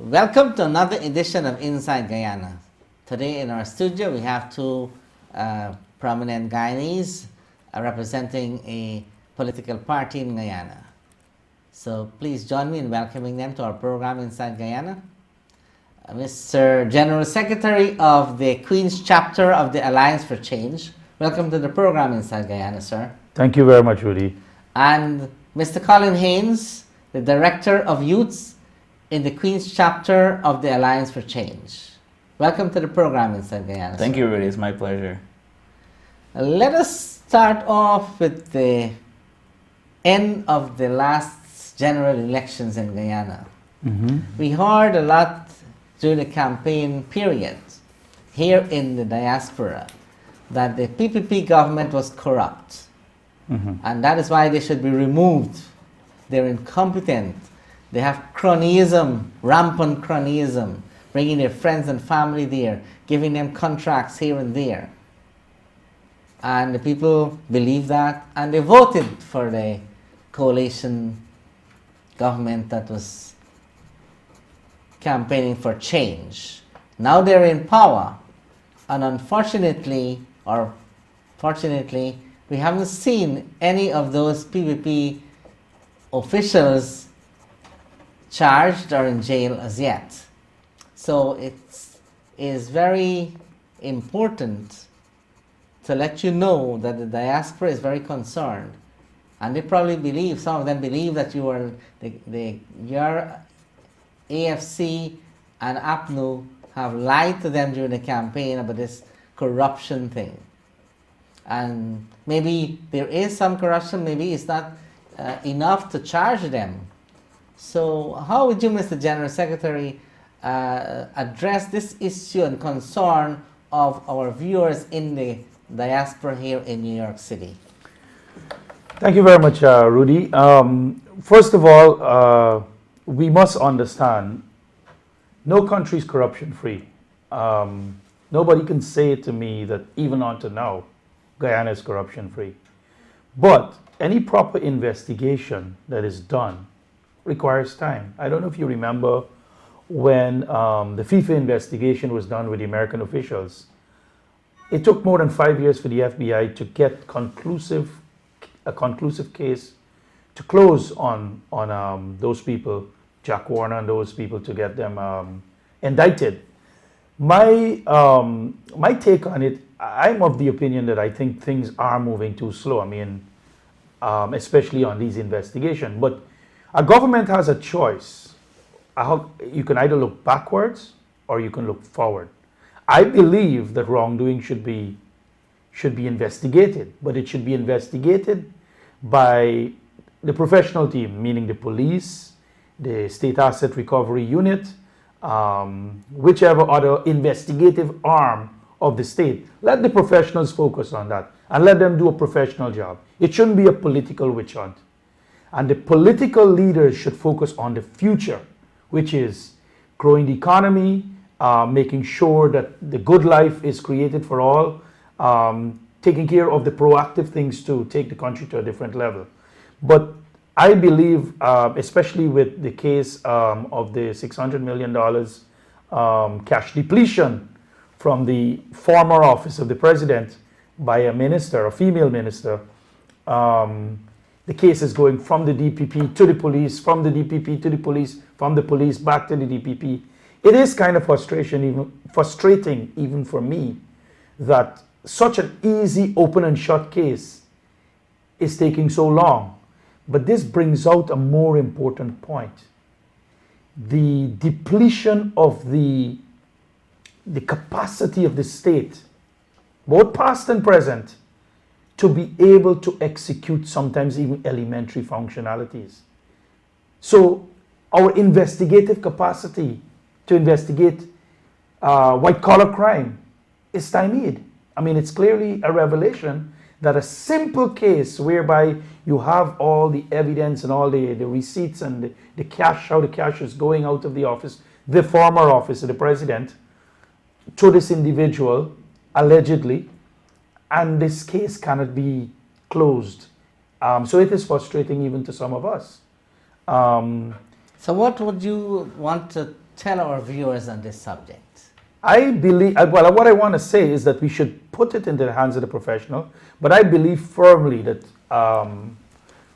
Welcome to another edition of Inside Guyana. Today in our studio we have two prominent Guyanese representing a political party in Guyana. So please join me in welcoming them to our program Inside Guyana. Mr. General Secretary of the Queen's Chapter of the Alliance for Change. Welcome to the program Inside Guyana, sir. Thank you very much, Rudy. And Mr. Colin Haynes, the Director of Youths in the Queen's Chapter of the Alliance for Change. Welcome to the program Inside Guyana. Thank you, Rudy. It's my pleasure. Let us start off with the end of the last general elections in Guyana. We heard a lot during the campaign period here in the diaspora that the PPP government was corrupt. And that is why they should be removed. They're incompetent. They have cronyism, rampant cronyism, bringing their friends and family there, giving them contracts here and there. And the people believe that, and they voted for the coalition government that was campaigning for change. Now they're in power, and unfortunately, or fortunately, we haven't seen any of those PPP officials charged or in jail as yet. So it is very important to let you know that the diaspora is very concerned, and they probably believe, some of them believe that you are your AFC and APNU have lied to them during the campaign about this corruption thing. And maybe there is some corruption, maybe it's not enough to charge them. So how would you, Mr. General Secretary, address this issue and concern of our viewers in the diaspora here in New York City? Thank you very much, Rudy. First of all, we must understand no country is corruption free. Nobody can say to me that even until now, Guyana is corruption free. But any proper investigation that is done requires time. I don't know if you remember when the FIFA investigation was done with the American officials. It took more than 5 years for the FBI to get a conclusive case to close on those people, Jack Warner and those people, to get them indicted. My take on it, I'm of the opinion that I think things are moving too slow. I mean, especially on these investigations. But a government has a choice. You can either look backwards or you can look forward. I believe that wrongdoing should be investigated, but it should be investigated by the professional team, meaning the police, the State Asset Recovery Unit, whichever other investigative arm of the state. Let the professionals focus on that and let them do a professional job. It shouldn't be a political witch hunt. And the political leaders should focus on the future, which is growing the economy, making sure that the good life is created for all, taking care of the proactive things to take the country to a different level. But I believe, especially with the case of the $600 million cash depletion from the former office of the president by a minister, a female minister, the case is going from the DPP to the police, from the DPP to the police, from the police back to the DPP. It is kind of frustrating even for me that such an easy open and shut case is taking so long. But this brings out a more important point. The depletion of the capacity of the state, both past and present, to be able to execute sometimes even elementary functionalities. So our investigative capacity to investigate white-collar crime is stymied. I mean, it's clearly a revelation that a simple case whereby you have all the evidence and all the receipts and the cash, how the cash is going out of the office, the former office of the president, to this individual, allegedly, and this case cannot be closed. So it is frustrating even to some of us. So what would you want to tell our viewers on this subject? I believe, well, what I want to say is that we should put it into the hands of the professional, but I believe firmly that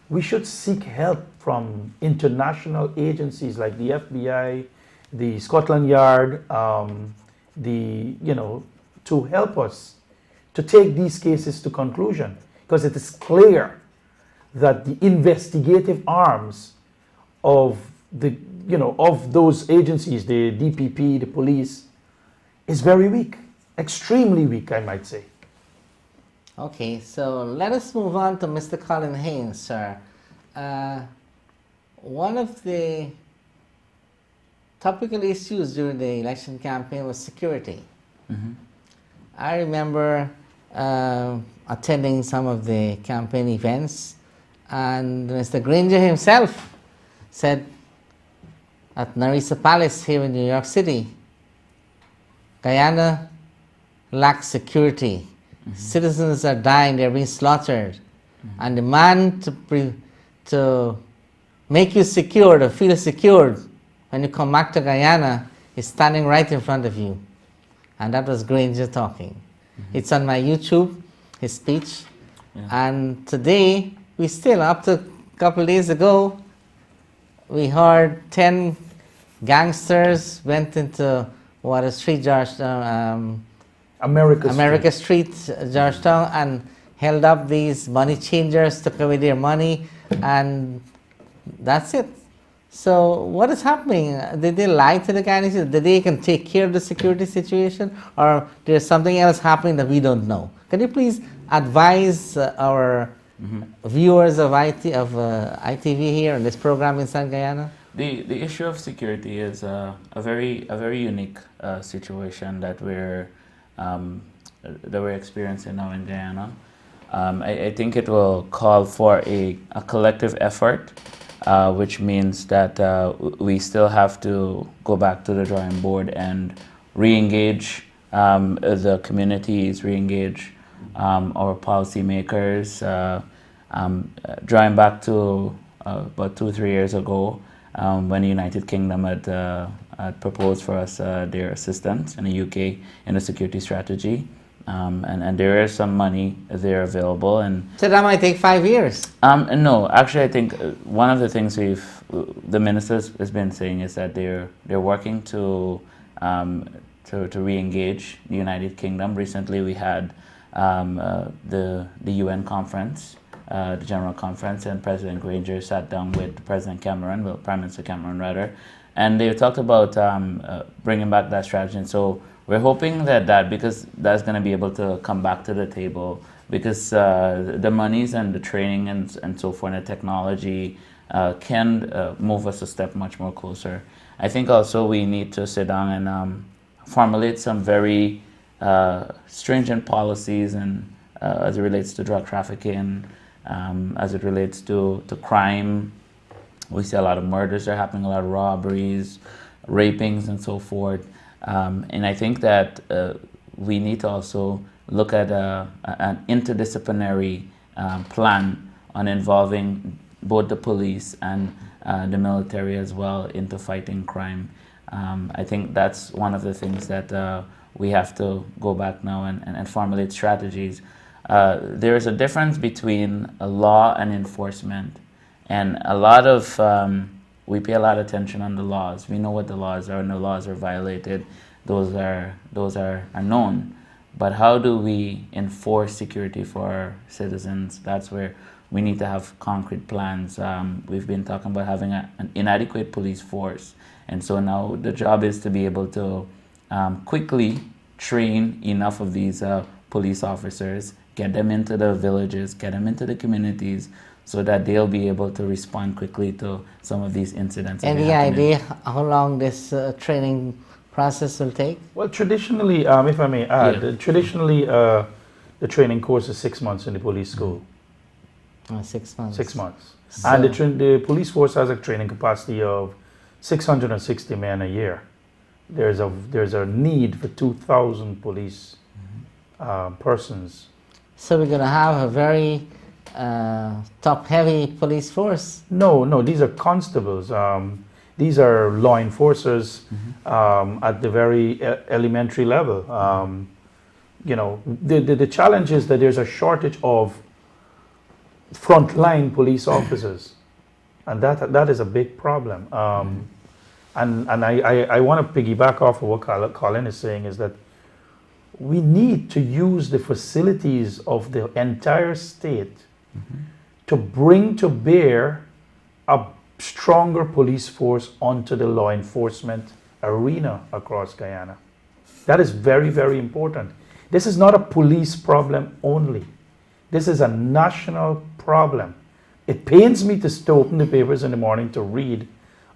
we should seek help from international agencies like the FBI, the Scotland Yard, to help us to take these cases to conclusion, because it is clear that the investigative arms of of those agencies, the DPP, the police, is very weak, extremely weak, I might say. Okay, so let us move on to Mr. Colin Haynes, sir. One of the topical issues during the election campaign was security. Mm-hmm. I remember attending some of the campaign events, and Mr. Granger himself said at Narisa Palace here in New York City, Guyana lacks security. Mm-hmm. Citizens are dying, they're being slaughtered. Mm-hmm. And the man to make you secure, to feel secured when you come back to Guyana is standing right in front of you. And that was Granger talking. Mm-hmm. It's on my YouTube, his speech. Yeah. And today, we still, up to a couple of days ago, we heard 10 gangsters went into Water Street, Georgetown, America Street, Georgetown, and held up these money changers, took away their money, and that's it. So what is happening? Did they lie to the Guyanese? Did they can take care of the security situation, or there's something else happening that we don't know? Can you please advise our viewers of ITV here on this program in San Guyana? The issue of security is a very unique situation that we're experiencing now in Guyana. I think it will call for a collective effort, which means that we still have to go back to the drawing board and re-engage the communities, re-engage our policymakers. Drawing back to about 2-3 years ago, when the United Kingdom had proposed for us their assistance in the UK in the security strategy. And there is some money there available. And so that might take 5 years? No, actually I think one of the things the minister has been saying is that they're working to re-engage the United Kingdom. Recently we had the UN conference, the General Conference, and President Granger sat down with President Cameron, well, Prime Minister Cameron rather, and they talked about bringing back that strategy. And so we're hoping that because that's going to be able to come back to the table, because the monies and the training and so forth and the technology can move us a step much more closer. I think also we need to sit down and formulate some very stringent policies and as it relates to drug trafficking, as it relates to crime. We see a lot of murders are happening, a lot of robberies, rapings, and so forth. And I think that we need to also look at an interdisciplinary plan on involving both the police and the military as well into fighting crime. I think that's one of the things that we have to go back now and formulate strategies. There is a difference between a law and enforcement, and a lot of we pay a lot of attention on the laws. We know what the laws are, and the laws are violated. Those are known. But how do we enforce security for our citizens? That's where we need to have concrete plans. We've been talking about having an inadequate police force, and so now the job is to be able to quickly train enough of these police officers, get them into the villages, get them into the communities, so that they'll be able to respond quickly to some of these incidents. Any idea how long this training process will take? Well, traditionally, if I may add, traditionally the training course is 6 months in the police school. 6 months. 6 months. So and the police force has a training capacity of 660 men a year. There's a need for 2,000 police persons. So we're going to have a very top-heavy police force? No, these are constables. These are law enforcers at the very elementary level. The challenge is that there's a shortage of frontline police officers, and that is a big problem. And I want to piggyback off of what Colin is saying, is that we need to use the facilities of the entire state to bring to bear a stronger police force onto the law enforcement arena across Guyana. That is very, very important. This is not a police problem only. This is a national problem. It pains me to open the papers in the morning to read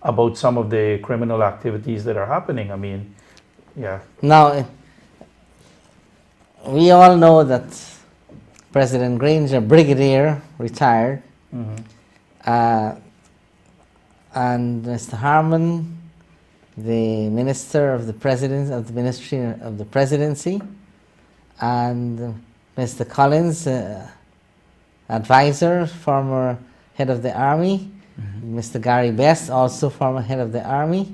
about some of the criminal activities that are happening. I mean, yeah. Now, we all know that President Granger, Brigadier, retired, and Mr. Harmon, the Minister of the Presidency, of the Ministry of the Presidency, and Mr. Collins, advisor, former head of the Army, Mr. Gary Best, also former head of the Army,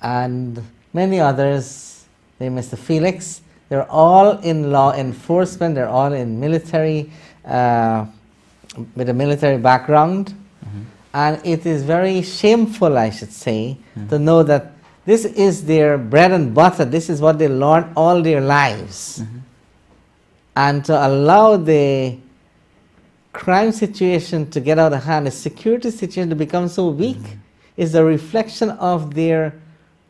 and many others, Mr. Felix. They're all in law enforcement, they're all in military, with a military background. And it is very shameful, I should say, to know that this is their bread and butter, this is what they learned all their lives. And to allow the crime situation to get out of hand, the security situation to become so weak, is a reflection of their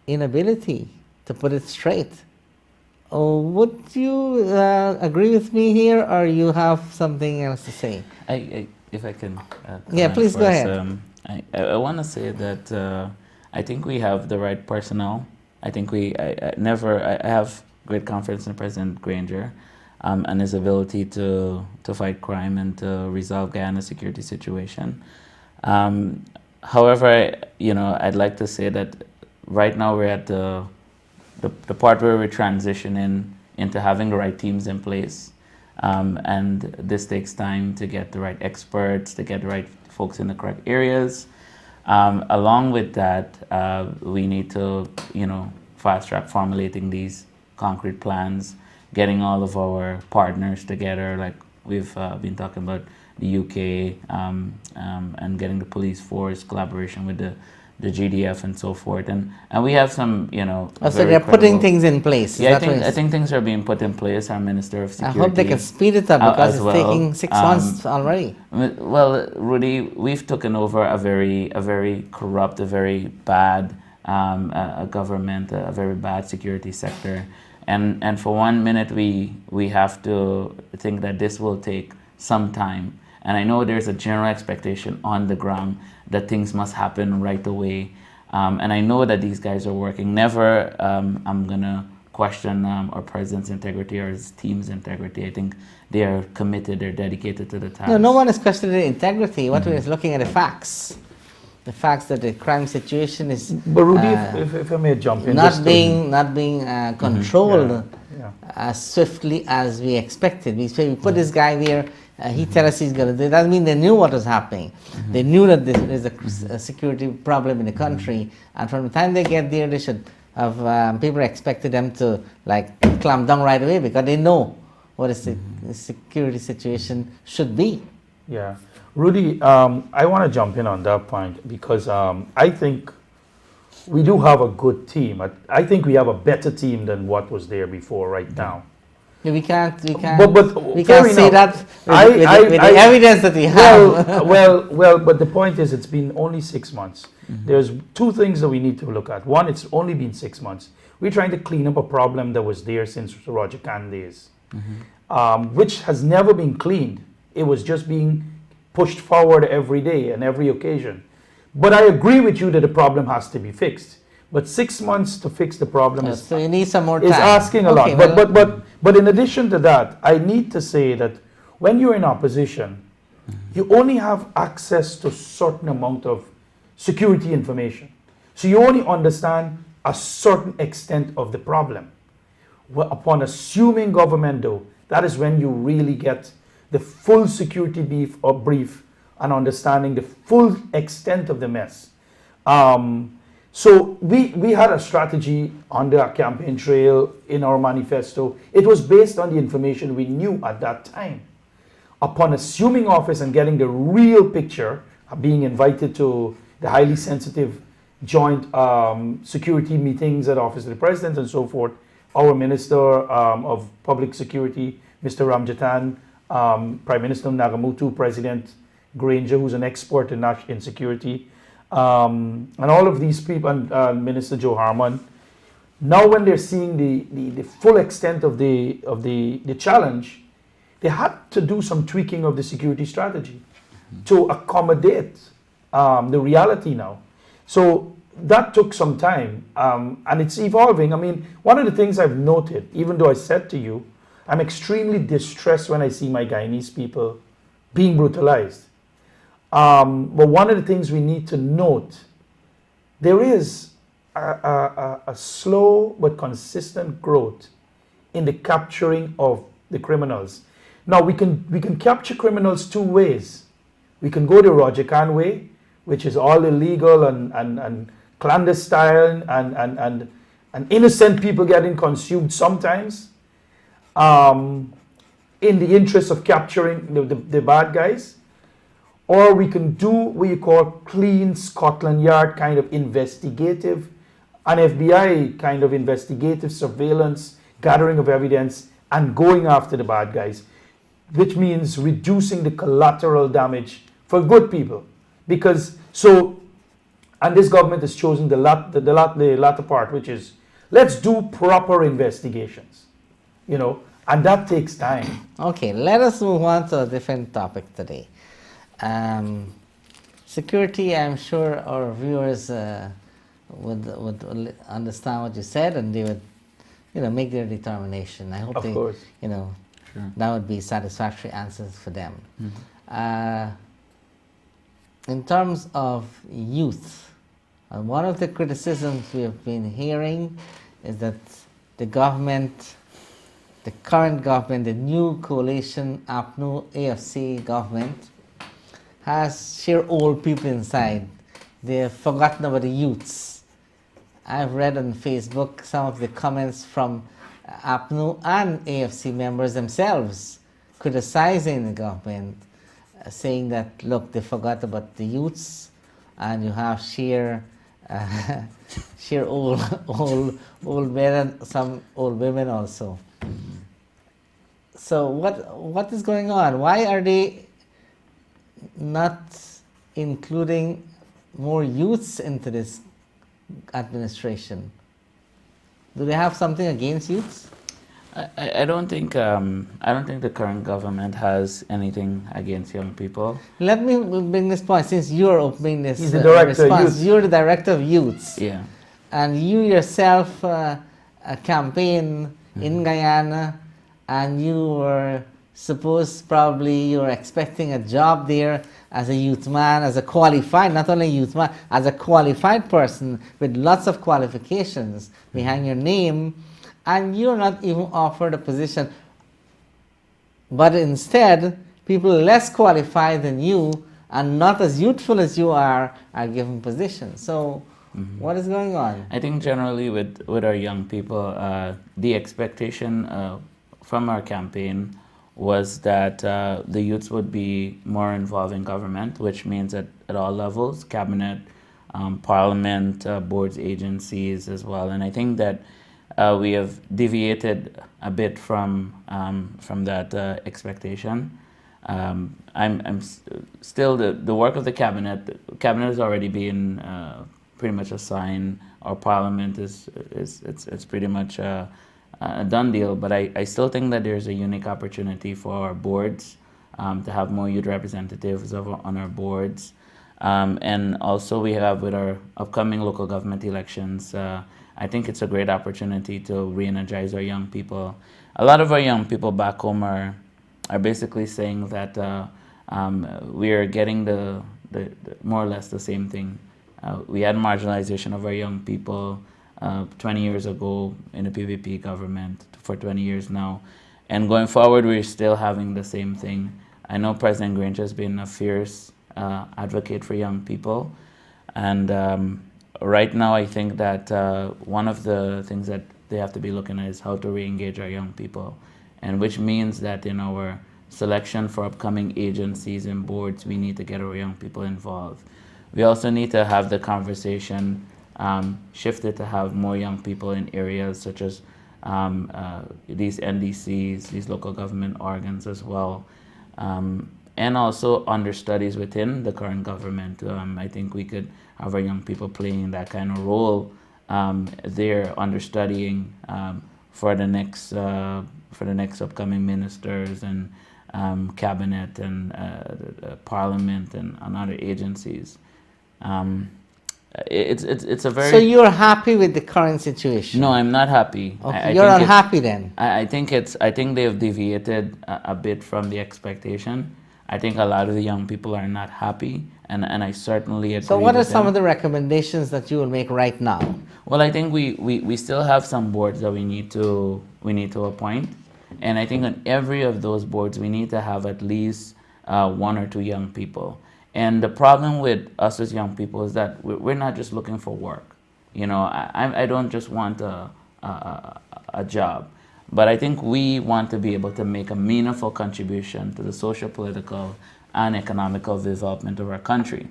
inability to put it straight. Would you agree with me here, or you have something else to say? If I can yeah, please go ahead. I want to say that I think we have the right personnel. I think I have great confidence in President Granger and his ability to fight crime and to resolve Guyana's security situation. However, I'd like to say that right now we're at the part where we're transitioning into having the right teams in place. And this takes time to get the right experts, to get the right folks in the correct areas. Along with that, we need to, fast track formulating these concrete plans, getting all of our partners together, like we've been talking about the UK, and getting the police force, collaboration with the GDF and so forth, and we have some, so they're putting things in place. Yeah, I think things are being put in place. Our Minister of Security, I hope they can speed it up, because it's taking 6 months already. Well, Rudy, we've taken over a very corrupt, a very bad a government, a very bad security sector, and for 1 minute we have to think that this will take some time. And I know there's a general expectation on the ground that things must happen right away. And I know that these guys are working. Never I'm going to question our president's integrity or his team's integrity. I think they are committed, they're dedicated to the task. No one is questioning the integrity. What we're looking at the facts. The facts that the crime situation is But Rudy, if I may jump in, not being controlled yeah. as swiftly as we expected. We say we put this guy there, he tells us he's going to do it. That doesn't mean they knew what was happening. They knew that there is a security problem in the country, and from the time they get there, they should have people expected them to clamp down right away, because they know what the security situation should be. Yeah. Rudy, I want to jump in on that point, because I think we do have a good team. I think we have a better team than what was there before right now. Yeah, we can't say enough. that with the evidence that we have. Well, but the point is, it's been only 6 months. There's two things that we need to look at. One, it's only been 6 months. We're trying to clean up a problem that was there since Roger Khan days, which has never been cleaned. It was just being pushed forward every day and every occasion. But I agree with you that the problem has to be fixed. But 6 months to fix the problem so you need some more time. Is asking a lot. But in addition to that, I need to say that when you're in opposition, you only have access to a certain amount of security information. So you only understand a certain extent of the problem. Well, upon assuming government, though, that is when you really get the full security brief and understanding the full extent of the mess. So we had a strategy on the campaign trail in our manifesto. It was based on the information we knew at that time. Upon assuming office and getting the real picture, being invited to the highly sensitive joint security meetings at Office of the President and so forth, our Minister of Public Security, Mr. Ramjatan, Prime Minister Nagamutu, President Granger, who's an expert in security, and all of these people, and Minister Joe Harmon. Now, when they're seeing the full extent of the challenge, they had to do some tweaking of the security strategy to accommodate the reality now. So that took some time, and it's evolving. I mean, one of the things I've noted, even though I said to you, I'm extremely distressed when I see my Guyanese people being brutalized. But one of the things we need to note, there is a slow but consistent growth in the capturing of the criminals. Now, we can capture criminals two ways. We can go the Roger Khan way, which is all illegal and clandestine and innocent people getting consumed sometimes in the interest of capturing the bad guys. Or we can do what you call clean Scotland Yard kind of investigative, an FBI kind of investigative surveillance, gathering of evidence, and going after the bad guys, which means reducing the collateral damage for good people. Because and this government has chosen the latter part, which is let's do proper investigations, and that takes time. Okay, let us move on to a different topic today. Security, I'm sure our viewers would understand what you said, and they would, make their determination. I hope Of course. Sure. that would be satisfactory answers for them. Mm-hmm. In terms of youth, one of the criticisms we have been hearing is that the government, the current government, the new coalition APNU AFC government, has sheer old people inside. They've forgotten about the youths. I've read on Facebook some of the comments from APNU and AFC members themselves criticizing the government, saying that, look, they forgot about the youths, and you have sheer old men and some old women also. So what is going on? Why are they not including more youths into this administration? Do they have something against youths? I don't think the current government has anything against young people. Let me bring this point, since you're opening this He's the director of response. youth. You're the director of youths. Yeah. And you yourself campaign in Guyana, and you were you were expecting a job there as a youth man, as a qualified, not only youth man, as a qualified person with lots of qualifications behind your name, and you're not even offered a position. But instead, people less qualified than you and not as youthful as you are given positions. So what is going on? I think generally with our young people, the expectation from our campaign was that the youths would be more involved in government, which means at all levels, cabinet, parliament, boards, agencies as well. And I think that we have deviated a bit from that expectation. I'm still the work of the cabinet. The cabinet has already been pretty much assigned. Our parliament is pretty much a done deal. But I still think that there's a unique opportunity for our boards to have more youth representatives on our boards, and also we have with our upcoming local government elections. I think it's a great opportunity to re-energize our young people. A lot of our young people back home are basically saying that we are getting the more or less the same thing. We had marginalization of our young people 20 years ago in the PVP government for 20 years now. And going forward, we're still having the same thing. I know President Granger has been a fierce advocate for young people. And right now, I think that one of the things that they have to be looking at is how to re-engage our young people, and which means that in our selection for upcoming agencies and boards, we need to get our young people involved. We also need to have the conversation shifted to have more young people in areas such as these NDCs, these local government organs as well, and also understudies within the current government. I think we could have our young people playing that kind of role there, understudying for the next upcoming ministers and cabinet and parliament and other agencies. It's a very. So you're happy with the current situation? No, I'm not happy. Okay, you're unhappy then. I think they've deviated a bit from the expectation. I think a lot of the young people are not happy, and I certainly agree. So what are with some them. of the recommendations that you will make right now? Well, I think we still have some boards that we need to appoint, and I think on every of those boards we need to have at least one or two young people. And the problem with us as young people is that we're not just looking for work. You know, I don't just want a job, but I think we want to be able to make a meaningful contribution to the social, political, and economical development of our country.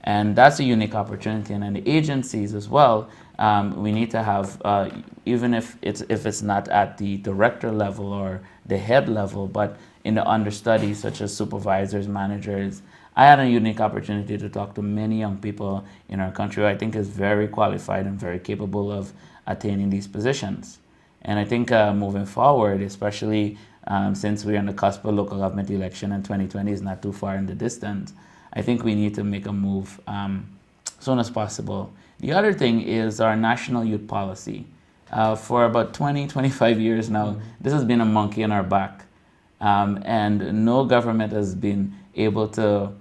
And that's a unique opportunity. And in the agencies as well, we need to have, even if it's not at the director level or the head level, but in the understudies such as supervisors, managers. I had a unique opportunity to talk to many young people in our country who I think is very qualified and very capable of attaining these positions. And I think moving forward, especially since we're on the cusp of local government election and 2020 is not too far in the distance, I think we need to make a move soon as possible. The other thing is our national youth policy. For about 20, 25 years now, this has been a monkey on our back. And no government has been able to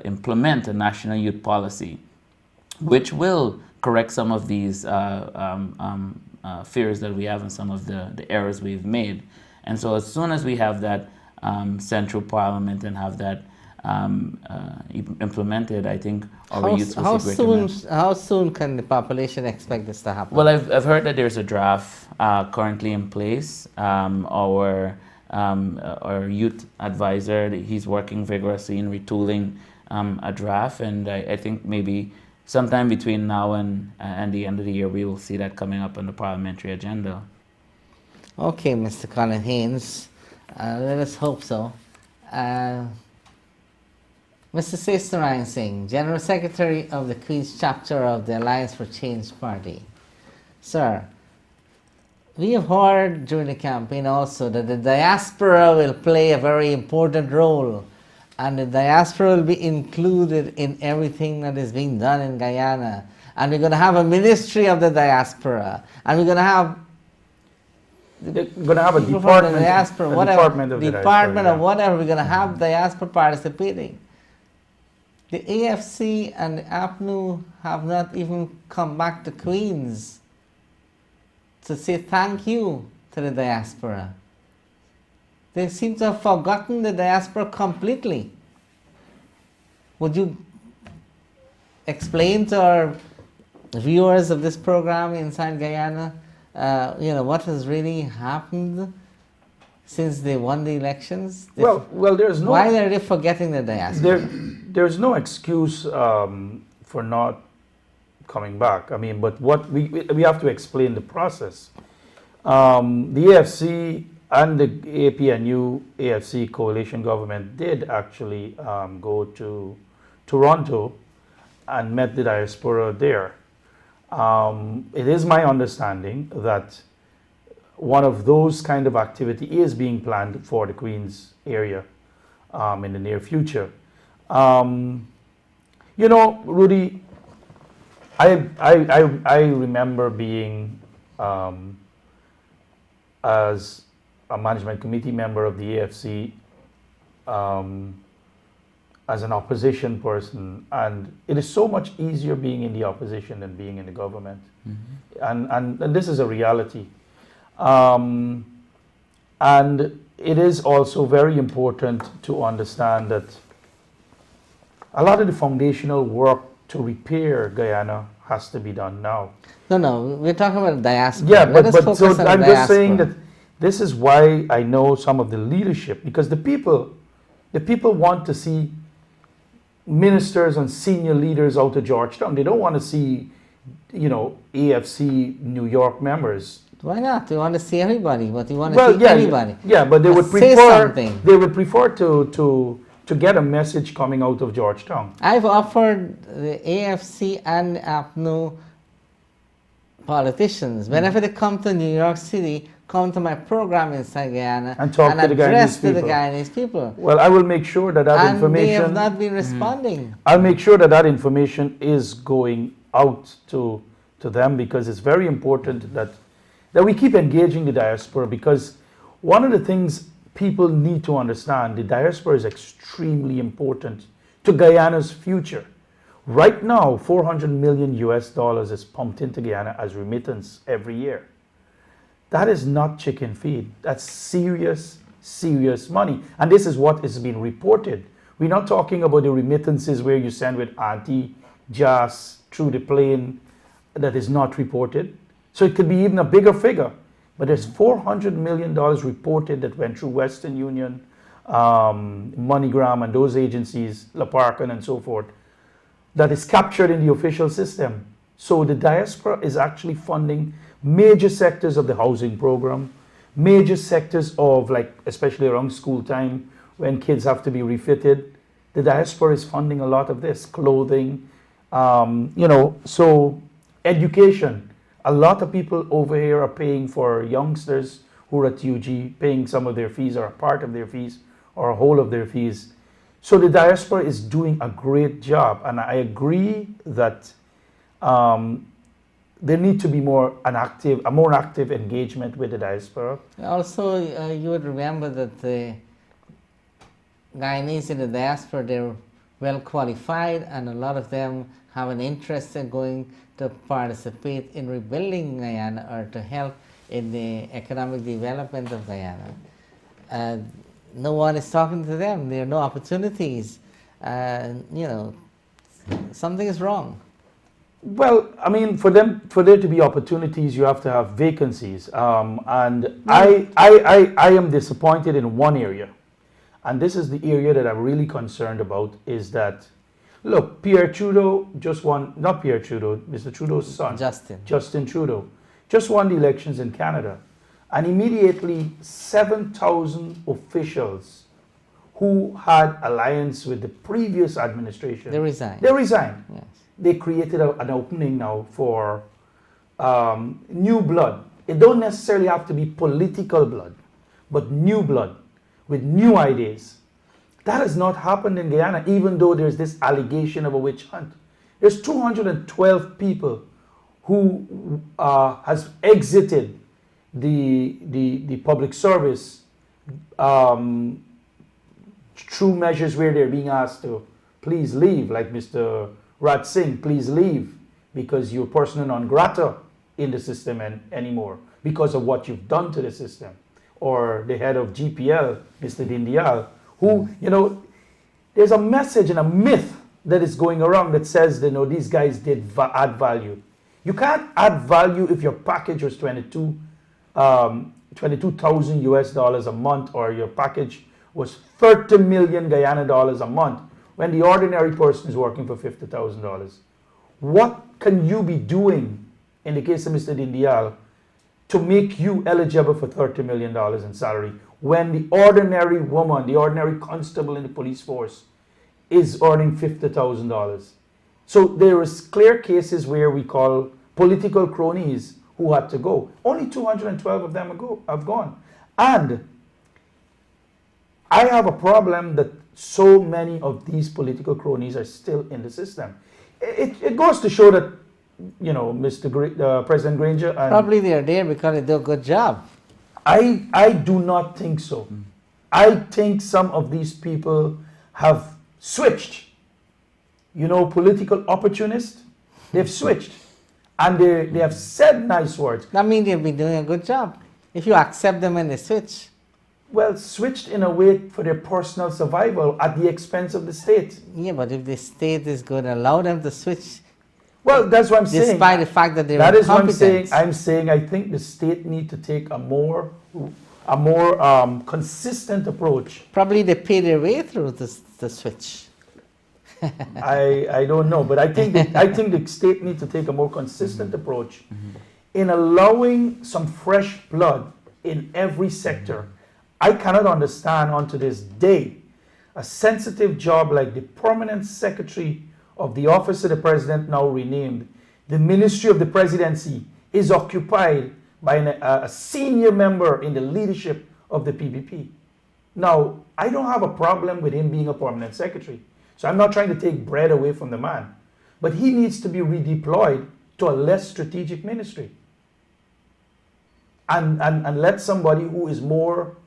implement a national youth policy, which will correct some of these fears that we have and some of the errors we've made. And so as soon as we have that central parliament and have that implemented, I think our youth will see great. How soon can the population expect this to happen? Well, I've heard that there's a draft currently in place. Our youth advisor, he's working vigorously in retooling a draft, and I think maybe sometime between now and the end of the year we will see that coming up on the parliamentary agenda. Okay, Mr. Colin Haynes, let us hope so. Mr. Sesnarayan Singh, General Secretary of the Queen's Chapter of the Alliance for Change Party. Sir, we have heard during the campaign also that the diaspora will play a very important role, and the diaspora will be included in everything that is being done in Guyana. And we're going to have a ministry of the diaspora, and we're going to have a department, of the diaspora, whatever, department of the diaspora, of whatever. We're going to have diaspora participating. The AFC and the APNU have not even come back to Queens to say thank you to the diaspora. They seem to have forgotten the diaspora completely. Would you explain to our viewers of this program inside Guyana, what has really happened since they won the elections? Well, there's no. Why are they forgetting the diaspora? There's no excuse for not coming back. I mean, but what we have to explain the process. The AFC and the APNU AFC coalition government did actually go to Toronto and met the diaspora there. It is my understanding that one of those kind of activity is being planned for the Queens area in the near future. Rudy, I remember being as a management committee member of the AFC as an opposition person, and it is so much easier being in the opposition than being in the government. Mm-hmm. And this is a reality. And it is also very important to understand that a lot of the foundational work to repair Guyana has to be done now. No, we're talking about diaspora. Yeah, Let us but focus so on I'm the just saying diaspora. that this is why I know some of the leadership, because the people want to see ministers and senior leaders out of Georgetown. They don't want to see, AFC New York members. Why not? You want to see everybody, but you want to Well, see yeah, anybody. yeah, but they would Say prefer something. they would prefer to get a message coming out of Georgetown. I've offered the AFC and APNU politicians, whenever they come to New York City, come to my program in Guyana And talk to the address Guyanese to the people. Guyanese people. Well, I will make sure that And information. they have not been responding. I'll make sure that information is going out to them, because it's very important that we keep engaging the diaspora, because one of the things people need to understand, the diaspora is extremely important to Guyana's future. Right now, $400 million is pumped into Guyana as remittance every year. That is not chicken feed. That's serious, serious money. And this is what is being reported. We're not talking about the remittances where you send with Auntie Jas through the plane that is not reported. So it could be even a bigger figure. But there's $400 million reported that went through Western Union, MoneyGram, and those agencies, Laparcan and so forth, that is captured in the official system. So the diaspora is actually funding major sectors of the housing program, major sectors of, like, especially around school time when kids have to be refitted. The diaspora is funding a lot of this, clothing, so education. A lot of people over here are paying for youngsters who are at UG, paying some of their fees or a part of their fees or a whole of their fees. So the diaspora is doing a great job, and I agree that there need to be a more active engagement with the diaspora. Also, you would remember that the Guyanese in the diaspora, they're well qualified, and a lot of them have an interest in going to participate in rebuilding Guyana or to help in the economic development of Guyana. No one is talking to them. There are no opportunities. Something is wrong. Well, I mean, for there to be opportunities, you have to have vacancies. And I am disappointed in one area, and this is the area that I'm really concerned about. Is that, look, Pierre Trudeau just won, not Pierre Trudeau, Mr. Trudeau's son, Justin Trudeau, just won the elections in Canada, and immediately 7,000 officials who had alliance with the previous administration, They resigned. Yes. They created an opening now for new blood. It don't necessarily have to be political blood, but new blood with new ideas. That has not happened in Guyana, even though there's this allegation of a witch hunt. There's 212 people who has exited the public service through measures where they're being asked to please leave, like Mr. Raj Singh, please leave because you're persona non grata in the system anymore because of what you've done to the system. Or the head of GPL, Mr. Dindial, who, there's a message and a myth that is going around that says, these guys did add value. You can't add value if your package was 22,000 US dollars a month, or your package was 30 million Guyana dollars a month, when the ordinary person is working for $50,000. What can you be doing in the case of Mr. Dindial to make you eligible for $30 million in salary when the ordinary woman, the ordinary constable in the police force is earning $50,000? So there is clear cases where we call political cronies who had to go. Only 212 of them have gone. And I have a problem that so many of these political cronies are still in the system. It goes to show that, President Granger and probably they are there because they do a good job. I do not think so. I think some of these people have switched. Political opportunists, they've switched. And they have said nice words. That means they've been doing a good job. If you accept them and they switch. well, switched in a way for their personal survival at the expense of the state. Yeah, but if the state is going to allow them to switch, Well, that's what I'm saying. despite the fact that they're That is what I'm incompetent. saying. I'm saying I think the state need to take a more consistent approach. Probably they pay their way through the switch. I don't know, but I think the state needs to take a more consistent approach in allowing some fresh blood in every sector. I cannot understand unto this day a sensitive job like the permanent secretary of the office of the president, now renamed the Ministry of the Presidency, is occupied by a senior member in the leadership of the PPP. Now, I don't have a problem with him being a permanent secretary. So I'm not trying to take bread away from the man. But he needs to be redeployed to a less strategic ministry. And let somebody who is more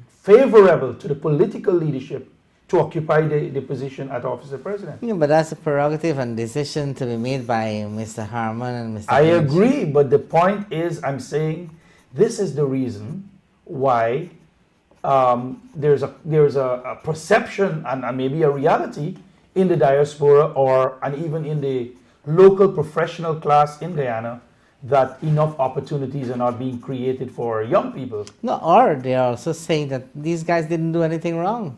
favorable to the political leadership to occupy the position at office of president. Yeah, but that's a prerogative and decision to be made by Mr. Harman and Mr. I Page. agree, but the point is, I'm saying this is the reason why there's a perception and maybe a reality in the diaspora and even in the local professional class in Guyana that enough opportunities are not being created for young people. No, or they're also saying that these guys didn't do anything wrong.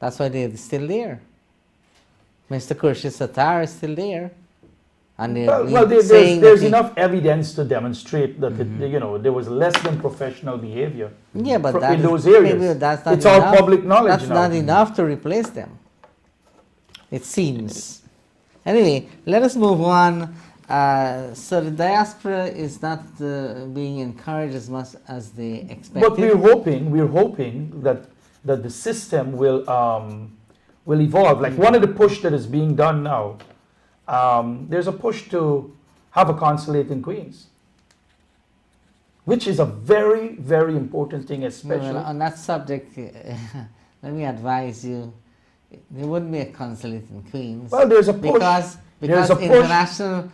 That's why they're still there. Mr. Khurshid Sattar is still there. And there's enough evidence to demonstrate that there was less than professional behavior. Yeah, but in those areas. maybe that's not it's enough. all public knowledge That's now. not enough to replace them. It seems. Anyway, let us move on. So the diaspora is not being encouraged as much as they expected. But we're hoping that the system will evolve. Like one of the push that is being done now, there's a push to have a consulate in Queens, which is a very, very important thing, especially. Well, on that subject, let me advise you, there wouldn't be a consulate in Queens. Well, there's a push. Because There's a push. international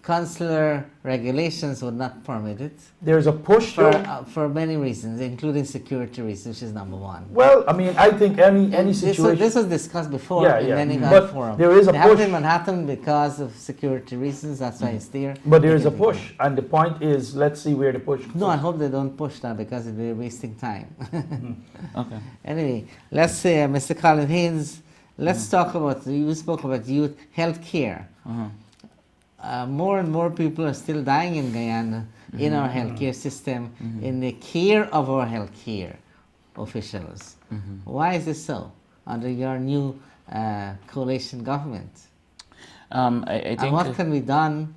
consular regulations would not permit it. There's a push For many reasons, including security reasons, which is number one. Well, I mean, I think any situation. This was discussed before in many but forums. there is a they have it push. in Manhattan because of security reasons. That's why it's there. But there is a push, and the point is, let's see where the push. No, I hope they don't push that because they're wasting time. Okay. Anyway, let's say, Mr. Colin Haynes, let's talk about, you spoke about youth health care. More and more people are still dying in Guyana in our healthcare system, in the care of our healthcare officials. Why is this so under your new coalition government? I think and what can be done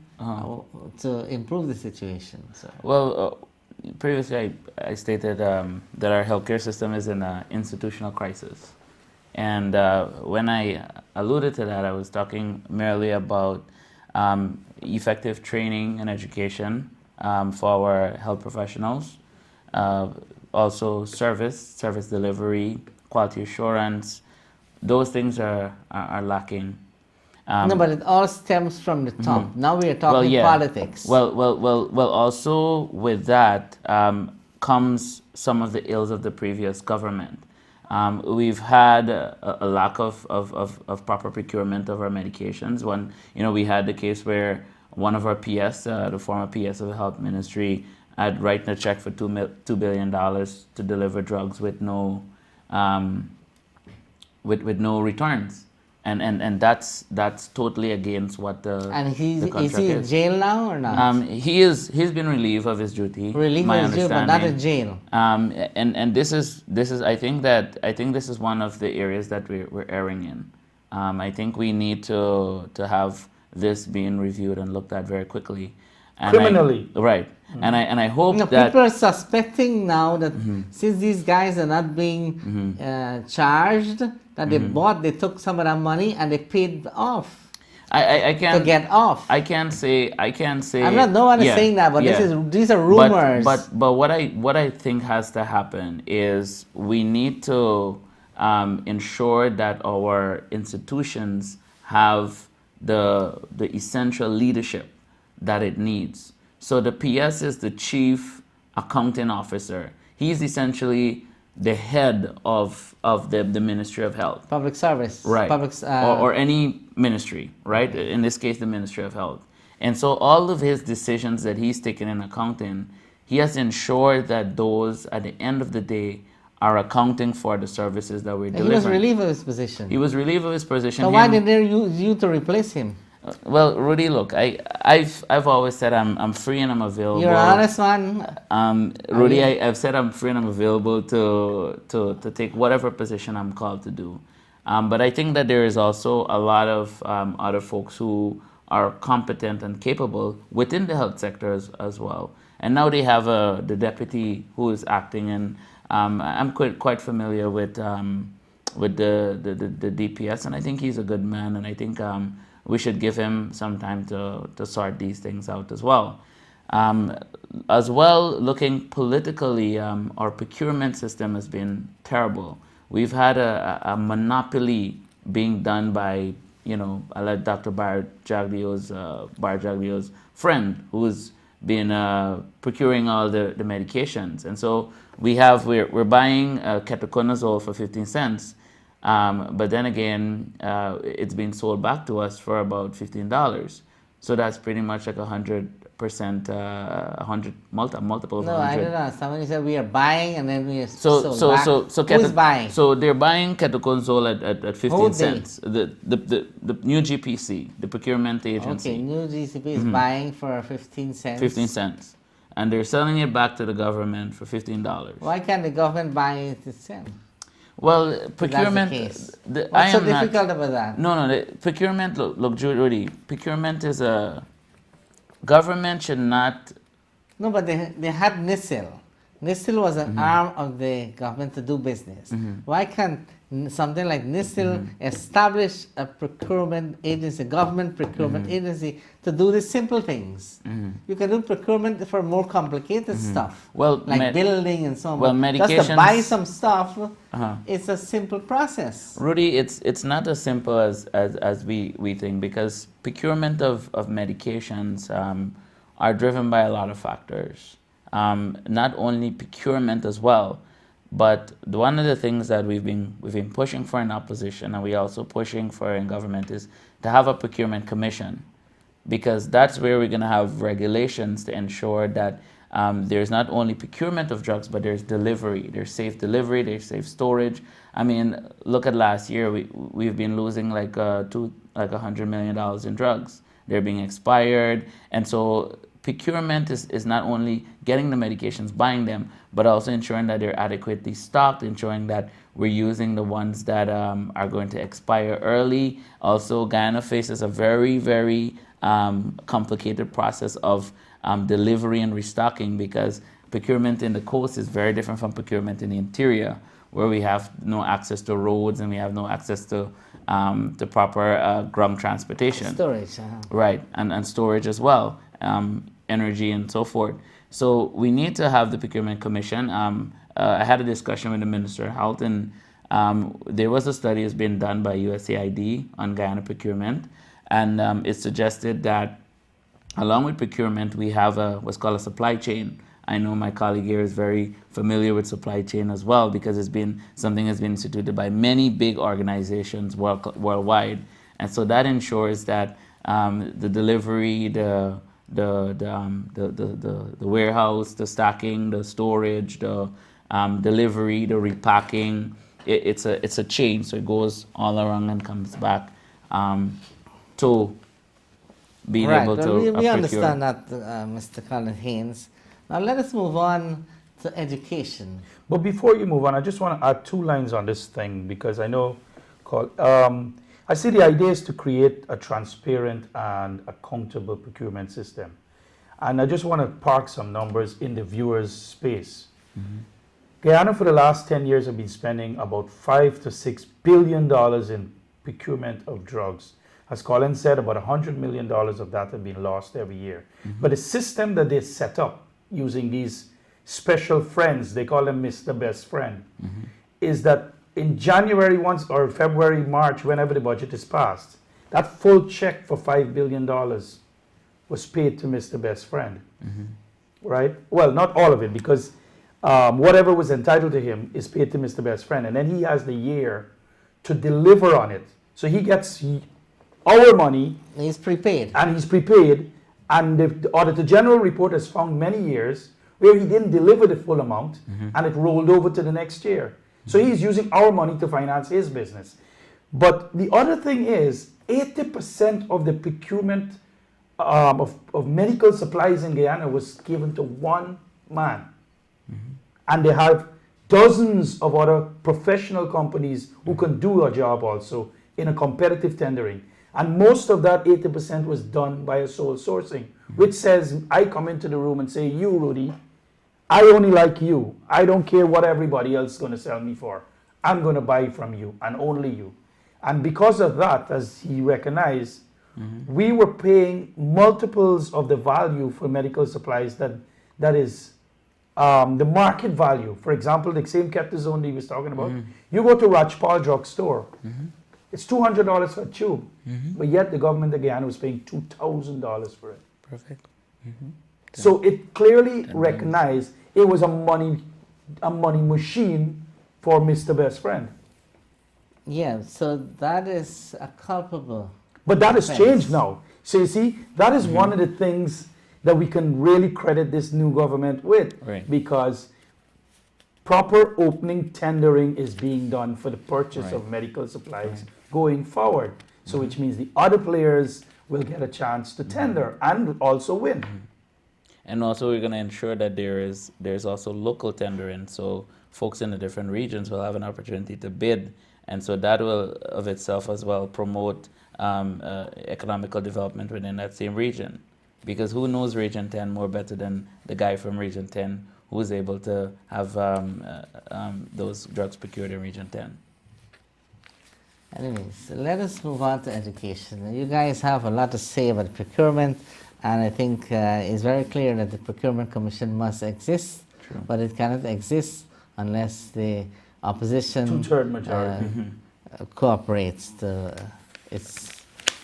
to improve the situation? So. Well, previously I stated that our healthcare system is in an institutional crisis. And when I alluded to that, I was talking merely about effective training and education for our health professionals, also service delivery, quality assurance. Those things are lacking. No, but it all stems from the top. Now we are talking politics. Well. Also with that comes some of the ills of the previous government. We've had a lack of proper procurement of our medications. We had the case where one of our PS, the former PS of the Health Ministry, had written a check for $2 billion to deliver drugs with no returns. And that's totally against what the and the contract is he in jail now or not? He's been relieved of his duty. Relieved of his duty, but not in jail. And this is I think this is one of the areas that we're erring in. I think we need to have this being reviewed and looked at very quickly. And Criminally. Right. And I hope that people are suspecting now that since these guys are not being charged, that they took some of that money and they paid off. I can't to get off. I can't say. No one is saying that, but these are rumors. But what I think has to happen is we need to ensure that our institutions have the essential leadership that it needs. So the PS is the chief accounting officer. He's essentially the head of the Ministry of Health. Public service. Right. Or any ministry, right? Okay. In this case, the Ministry of Health. And so all of his decisions that he's taken in accounting, he has ensured that those, at the end of the day, are accounting for the services that we're delivering. He was relieved of his position. He was relieved of his position. So why did they use you to replace him? Well, Rudy, look, I've always said I'm free and I'm available. You're an honest man. Rudy, I've said I'm free and I'm available to take whatever position I'm called to do. But I think that there is also a lot of other folks who are competent and capable within the health sector as well. And now they have the deputy who is acting, and I'm quite familiar with the DPS, and I think he's a good man, and I think we should give him some time to sort these things out as well. As well, looking politically, our procurement system has been terrible. We've had a monopoly being done by, I let Dr. Bar Jaglio's friend, who's been procuring all the medications. And so we're buying ketoconazole for 15 cents. But then again, it's being sold back to us for about $15. So that's pretty much like 100%, multiple of 100. No, I don't know. Somebody said we are buying and then we are So Who's buying? So they're buying ketoconazole at 15 Who cents. The new GPC, the procurement agency. Okay, new GCP is buying for 15 cents. 15 cents. And they're selling it back to the government for $15. Why can't the government buy it itself? Well, procurement. That's the case. What's so difficult about that? No. The procurement. Look, Judy. Procurement is a government should not. No, but they had NISIL. NISIL was an arm of the government to do business. Why can't something like NISIL establish a procurement agency, government procurement agency, to do the simple things? You can do procurement for more complicated stuff, Well, like building and so on. well, But just to medications- buy some stuff, it's a simple process. Rudy, it's not as simple as we think, because procurement of medications are driven by a lot of factors. Not only procurement as well, but one of the things that we've been pushing for in opposition, and we also pushing for in government, is to have a procurement commission, because that's where we're going to have regulations to ensure that there's not only procurement of drugs, but there's delivery, there's safe storage. I mean, look at last year, we've been losing like $100 million in drugs. They're being expired, and so procurement is not only getting the medications, buying them, but also ensuring that they're adequately stocked, ensuring that we're using the ones that are going to expire early. Also, Guyana faces a very, very complicated process of delivery and restocking, because procurement in the coast is very different from procurement in the interior, where we have no access to roads and we have no access to the proper ground transportation. Storage. Right, and storage as well, energy and so forth. So we need to have the procurement commission. I had a discussion with the Minister of Health, and there was a study that's been done by USAID on Guyana procurement, and it suggested that along with procurement, we have what's called a supply chain. I know my colleague here is very familiar with supply chain as well, because it's been something that's been instituted by many big organizations worldwide, and so that ensures that the delivery, the warehouse, the stocking, the storage, the delivery, the repacking, it's a chain, so it goes all around and comes back to being able to we procure. understand that, Mr. Colin Haynes. Now let us move on to education. But before you move on, I just want to add 2 lines on this thing, because I know, I see the idea is to create a transparent and accountable procurement system. And I just want to park some numbers in the viewer's space. Guyana, for the last 10 years, have been spending about $5 to $6 billion in procurement of drugs. As Colin said, about $100 million of that have been lost every year. But the system that they set up using these special friends, they call them Mr. Best Friend, is that in January once, or February, March, whenever the budget is passed, that full check for $5 billion was paid to Mr. Best Friend. right? Well, not all of it, because whatever was entitled to him is paid to Mr. Best Friend, and then he has the year to deliver on it. So he gets our money, He's prepaid. and he's prepaid, and the Auditor General report has found many years where he didn't deliver the full amount, and it rolled over to the next year. So he's using our money to finance his business. But the other thing is, 80% of the procurement of medical supplies in Guyana was given to one man. And they have dozens of other professional companies who can do a job also in a competitive tendering. And most of that 80% was done by a sole sourcing, which says, I come into the room and say, you, Rudy, I only like you. I don't care what everybody else is going to sell me for. I'm going to buy from you and only you. And because of that, as he recognized, we were paying multiples of the value for medical supplies that is the market value. For example, the same Ketazone he was talking about. You go to Rajpal Drug Store, it's $200 for a tube, but yet the government of Guyana was paying $2,000 for it. Perfect. So it clearly recognized it was a money machine for Mr. Best Friend. Yeah, so that is a culpable. But that has offense. changed now. So you see, that is one of the things that we can really credit this new government with, Right. because proper opening tendering is being done for the purchase Right. of medical supplies going forward. So which means the other players will get a chance to tender and also win. And also we're going to ensure that there's also local tendering, so folks in the different regions will have an opportunity to bid, and so that will of itself as well promote economical development within that same region. Because who knows Region 10 more better than the guy from Region 10 who's able to have those drugs procured in Region 10. Anyways, let us move on to education. You guys have a lot to say about procurement, and I think it's very clear that the Procurement Commission must exist, True. but it cannot exist unless the opposition Two-third majority. cooperates to its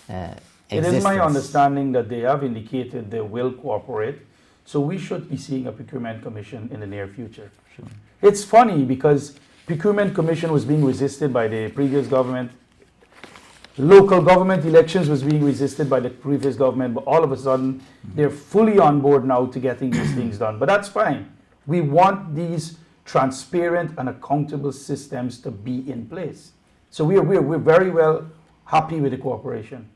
It is my understanding that they have indicated they will cooperate, so we should be seeing a procurement commission in the near future. Sure. It's funny because procurement commission was being resisted by the previous government. Local government elections was being resisted by the previous government, but all of a sudden they're fully on board now to getting these things done. But that's fine. We want these transparent and accountable systems to be in place. So we're very well happy with the cooperation.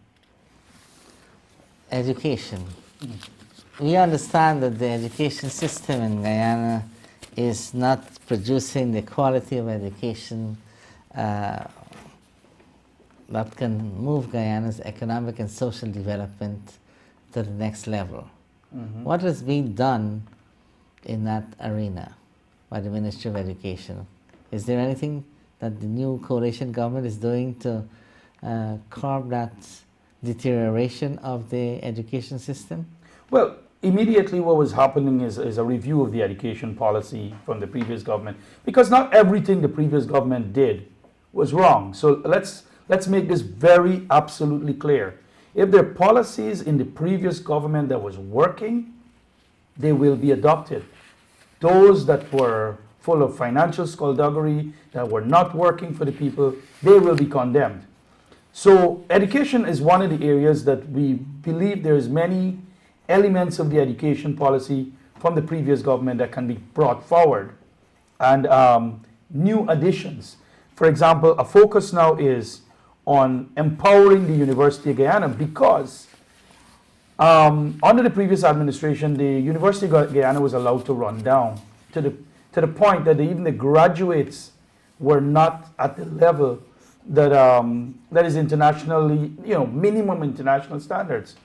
Education. We understand that the education system in Guyana is not producing the quality of education that can move Guyana's economic and social development to the next level. What is being done in that arena by the Ministry of Education? Is there anything that the new coalition government is doing to curb that deterioration of the education system? Well, immediately what was happening is a review of the education policy from the previous government, because not everything the previous government did was wrong. So let's make this very absolutely clear. If there are policies in the previous government that was working, they will be adopted. Those that were full of financial skullduggery, that were not working for the people, they will be condemned. So education is one of the areas that we believe there's many elements of the education policy from the previous government that can be brought forward, and new additions. For example, a focus now is on empowering the University of Guyana, because under the previous administration, the University of Guyana was allowed to run down to the point that even the graduates were not at the level that is internationally, minimum international standards.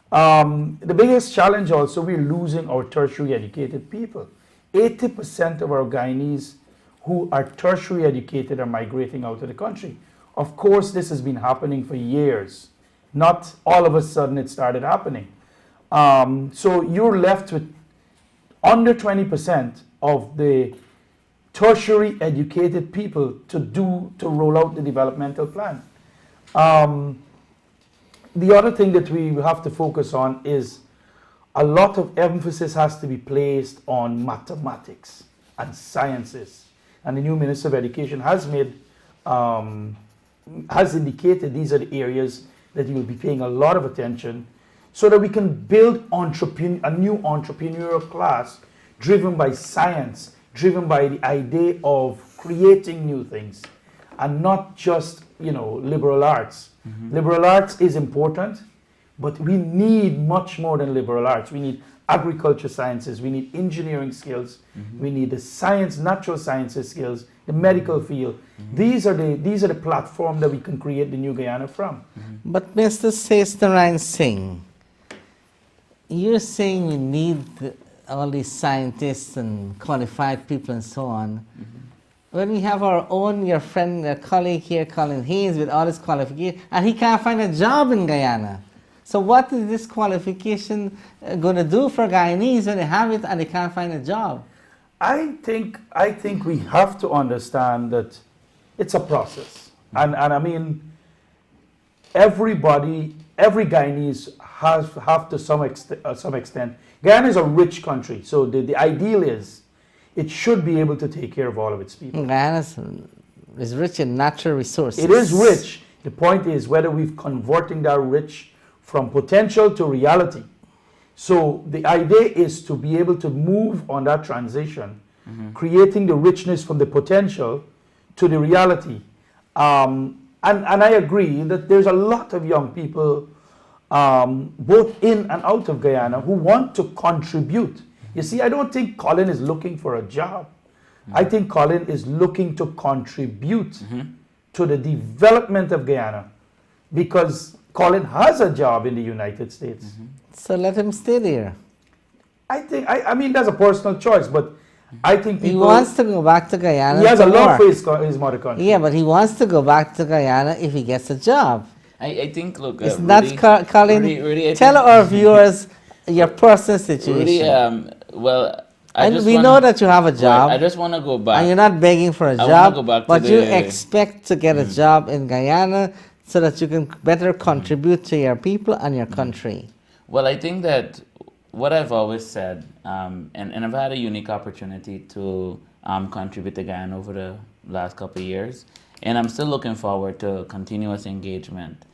The biggest challenge also, we're losing our tertiary educated people. 80% of our Guyanese who are tertiary educated are migrating out of the country. Of course, this has been happening for years. Not all of a sudden it started happening. So you're left with under 20% of the tertiary educated people to roll out the developmental plan. The other thing that we have to focus on is a lot of emphasis has to be placed on mathematics and sciences. And the new Minister of Education has indicated these are the areas that he will be paying a lot of attention so that we can build a new entrepreneurial class driven by science, driven by the idea of creating new things and not just, liberal arts. Liberal arts is important, but we need much more than liberal arts. We need agriculture sciences, we need engineering skills, we need the natural sciences skills, the medical field. These are the platform that we can create the new Guyana from. But Mr. Sesnarayan Singh, you're saying we need all these scientists and qualified people and so on. When we have our own, your friend, your colleague here, Colin Hayes, with all his qualifications, and he can't find a job in Guyana. So what is this qualification going to do for Guyanese when they have it and they can't find a job? I think we have to understand that it's a process. And I mean, every Guyanese have to some extent. Guyana is a rich country, so the ideal is it should be able to take care of all of its people. Guyana is rich in natural resources. It is rich. The point is whether we're converting that rich from potential to reality. So the idea is to be able to move on that transition, creating the richness from the potential to the reality. And I agree that there's a lot of young people, both in and out of Guyana, who want to contribute. You see, I don't think Colin is looking for a job. I think Colin is looking to contribute to the development of Guyana, because Colin has a job in the United States. So let him stay there. I mean, that's a personal choice, but I think people... He wants to go back to Guyana. He has a love for his mother country. Yeah, but he wants to go back to Guyana if he gets a job. I think, look, It's Rudy, not Colin. Rudy, tell our viewers your personal situation. Rudy, we know that you have a job. I just want to go back. And you're not begging for a wanna job, go back to but you the- expect to get a job in Guyana so that you can better contribute to your people and your country. Well, I think that what I've always said, and I've had a unique opportunity to contribute to Guyana over the last couple of years, and I'm still looking forward to continuous engagement.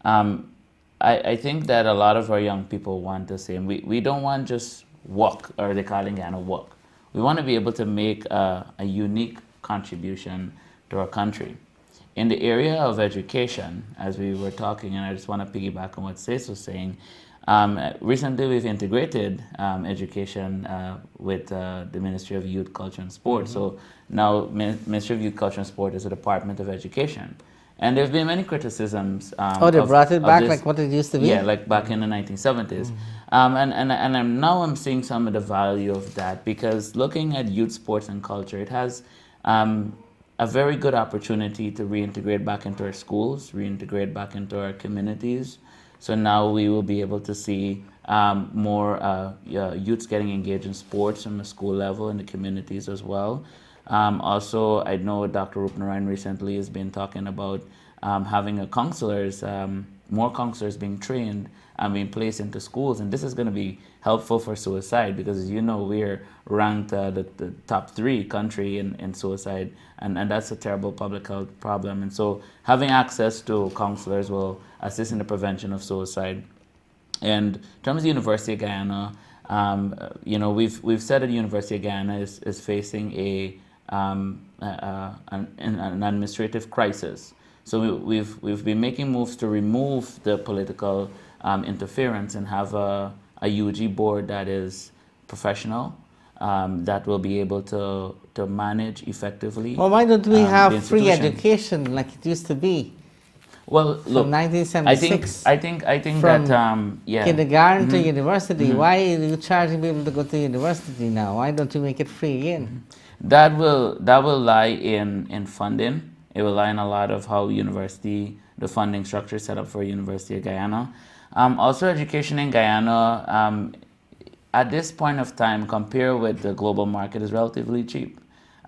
I think that a lot of our young people want the same. We don't want just work, or they call it Guyana work. We want to be able to make a unique contribution to our country. In the area of education, as we were talking, and I just want to piggyback on what Cez was saying, recently we've integrated education with the Ministry of Youth, Culture and Sport. So now Ministry of Youth, Culture and Sport is a Department of Education. And there have been many criticisms. They brought it back like what it used to be? Yeah, like back in the 1970s. Now I'm seeing some of the value of that, because looking at youth sports and culture, it has a very good opportunity to reintegrate back into our schools, reintegrate back into our communities. So now we will be able to see more youths getting engaged in sports from the school level in the communities as well. Also, I know Dr. Rupanarayan recently has been talking about having more counselors being trained and being placed into schools, and this is going to be helpful for suicide, because as you know, we're ranked the top 3 country in suicide, and that's a terrible public health problem. And so having access to counselors will assist in the prevention of suicide. And in terms of the University of Guyana, we've said that the University of Guyana is facing an administrative crisis. So we've been making moves to remove the political interference and have a UG board that is professional, that will be able to manage effectively. Well, why don't we have free education like it used to be? Well, look, from 1976. I think from that kindergarten to university. Why are you charging people to go to university now? Why don't you make it free again? That will lie in funding. It will lie in a lot of how the funding structure is set up for University of Guyana. Also, education in Guyana, at this point of time, compared with the global market, is relatively cheap.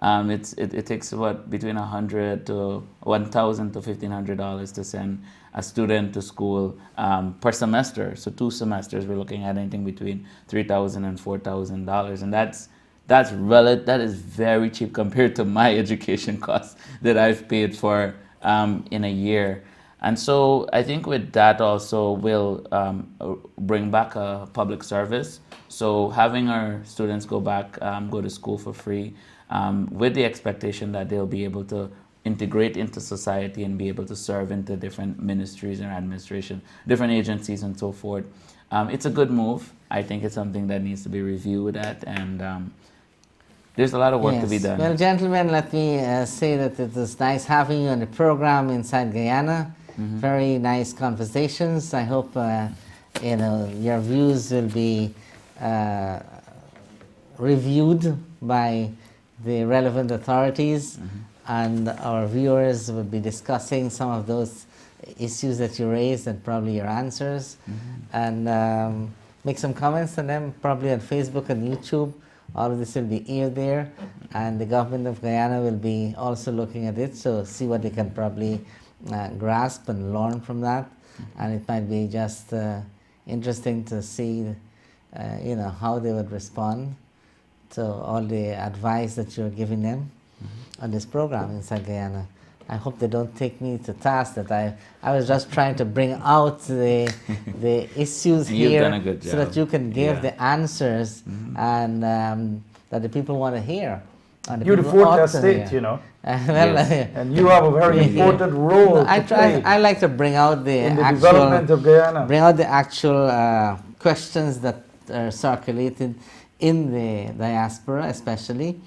It takes between $100 to $1,000 to $1,500 to send a student to school per semester. So 2 semesters, we're looking at anything between $3,000 and $4,000, and that is very cheap compared to my education costs that I've paid for in a year. And so I think with that also will bring back a public service. So having our students go to school for free, with the expectation that they'll be able to integrate into society and be able to serve into different ministries and administration, different agencies and so forth. It's a good move. I think it's something that needs to be reviewed at, and there's a lot of work to be done. Well, gentlemen, let me say that it was nice having you on the program inside Guyana. Very nice conversations. I hope your views will be reviewed by the relevant authorities, and our viewers will be discussing some of those issues that you raised and probably your answers, and make some comments on them, probably on Facebook and YouTube. All of this will be aired there, and the government of Guyana will be also looking at it, so see what they can probably grasp and learn from that. And it might be just interesting to see how they would respond to all the advice that you're giving them on this program inside Guyana. I hope they don't take me to task that I was just trying to bring out the issues here done a good job. so that you can give the answers and that the people want to hear. And You're the people ought fourth to estate, hear. Yes. And you have a very important role to play I like to bring out the in the actual development of Guyana. bring out the actual questions that are circulated in the diaspora, especially,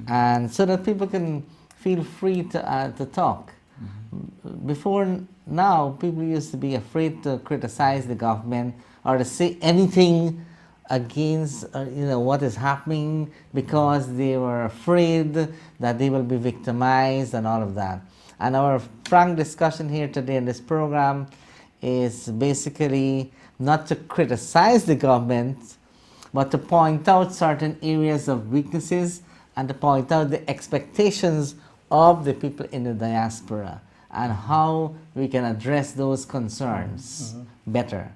and so that people can feel free to talk. Before now, people used to be afraid to criticize the government or to say anything against what is happening because they were afraid that they will be victimized and all of that. And our frank discussion here today in this program is basically not to criticize the government, but to point out certain areas of weaknesses and to point out the expectations of the people in the diaspora and how we can address those concerns better.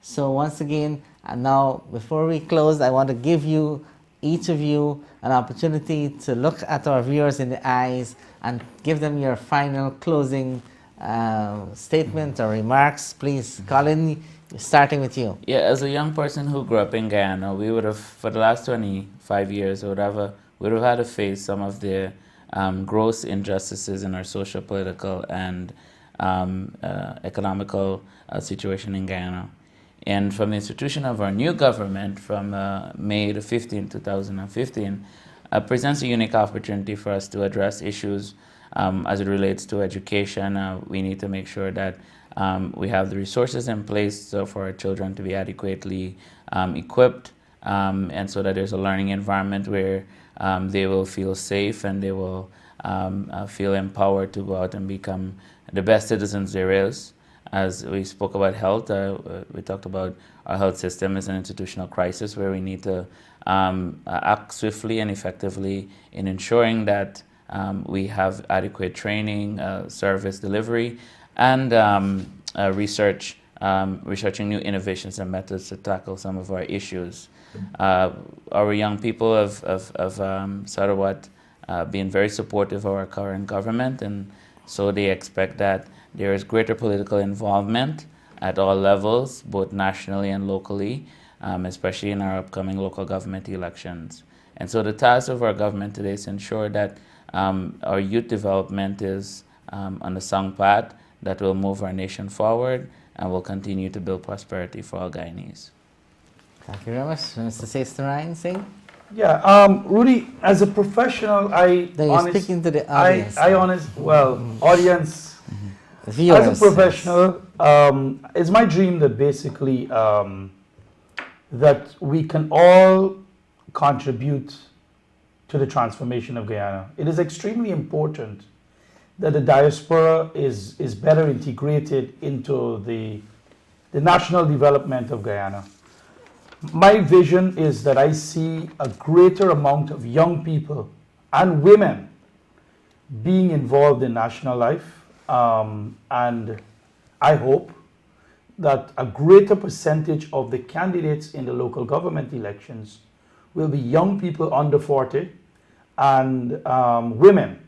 So once again, and now before we close, I want to give you, each of you, an opportunity to look at our viewers in the eyes and give them your final closing statement or remarks. Please, Colin, starting with you. Yeah, as a young person who grew up in Guyana, we would have, for the last 25 years, we would have had to face some of the gross injustices in our social, political, and economical situation in Guyana. And from the institution of our new government from May the 15th, 2015, presents a unique opportunity for us to address issues as it relates to education. We need to make sure that we have the resources in place for our children to be adequately equipped, and so that there's a learning environment where they will feel safe and they will feel empowered to go out and become the best citizens there is. As we spoke about health, we talked about our health system as an institutional crisis where we need to act swiftly and effectively in ensuring that we have adequate training, service delivery, and researching new innovations and methods to tackle some of our issues. Our young people have Sarawat been very supportive of our current government, and so they expect that there is greater political involvement at all levels, both nationally and locally, especially in our upcoming local government elections. And so the task of our government today is to ensure that our youth development is on the sound path that will move our nation forward and will continue to build prosperity for all Guyanese. Thank you very much. Mr. Sestarayan Singh? Yeah, Rudy, as a professional, You're speaking to the audience. Audience. Viewers. As a professional, it's my dream that basically that we can all contribute to the transformation of Guyana. It is extremely important that the diaspora is better integrated into the national development of Guyana. My vision is that I see a greater amount of young people and women being involved in national life. And I hope that a greater percentage of the candidates in the local government elections will be young people under 40 and women.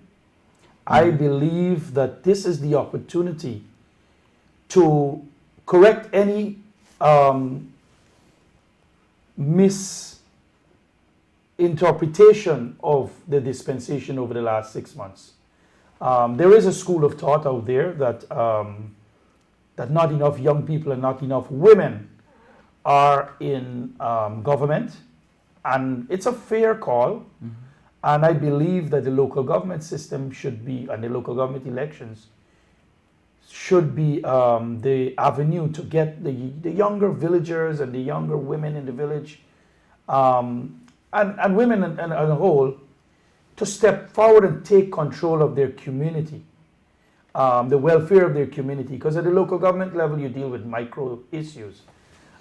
I believe that this is the opportunity to correct any misinterpretation of the dispensation over the last 6 months. There is a school of thought out there that that not enough young people and not enough women are in government, and it's a fair call. And I believe that the local government system should be, and the local government elections should be the avenue to get the younger villagers and the younger women in the village, and women as a whole, to step forward and take control of their community, the welfare of their community. Because at the local government level, you deal with micro issues.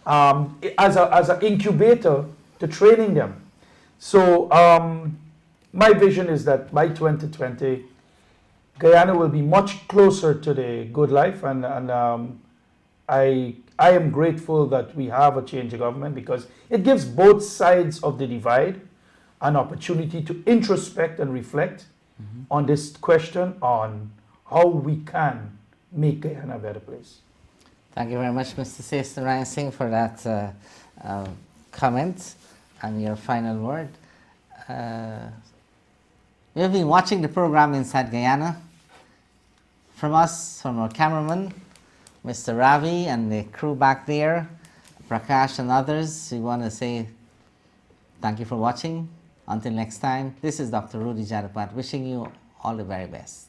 As an incubator to training them. So my vision is that by 2020, Guyana will be much closer to the good life, and I am grateful that we have a change of government, because it gives both sides of the divide an opportunity to introspect and reflect on this question on how we can make Guyana a better place. Thank you very much, Mr. Sestharayan Singh, for that comment and your final word. We have been watching the program Inside Guyana. From us, from our cameraman, Mr. Ravi, and the crew back there, Prakash and others, we want to say thank you for watching. Until next time, this is Dr. Rudy Jadoopat wishing you all the very best.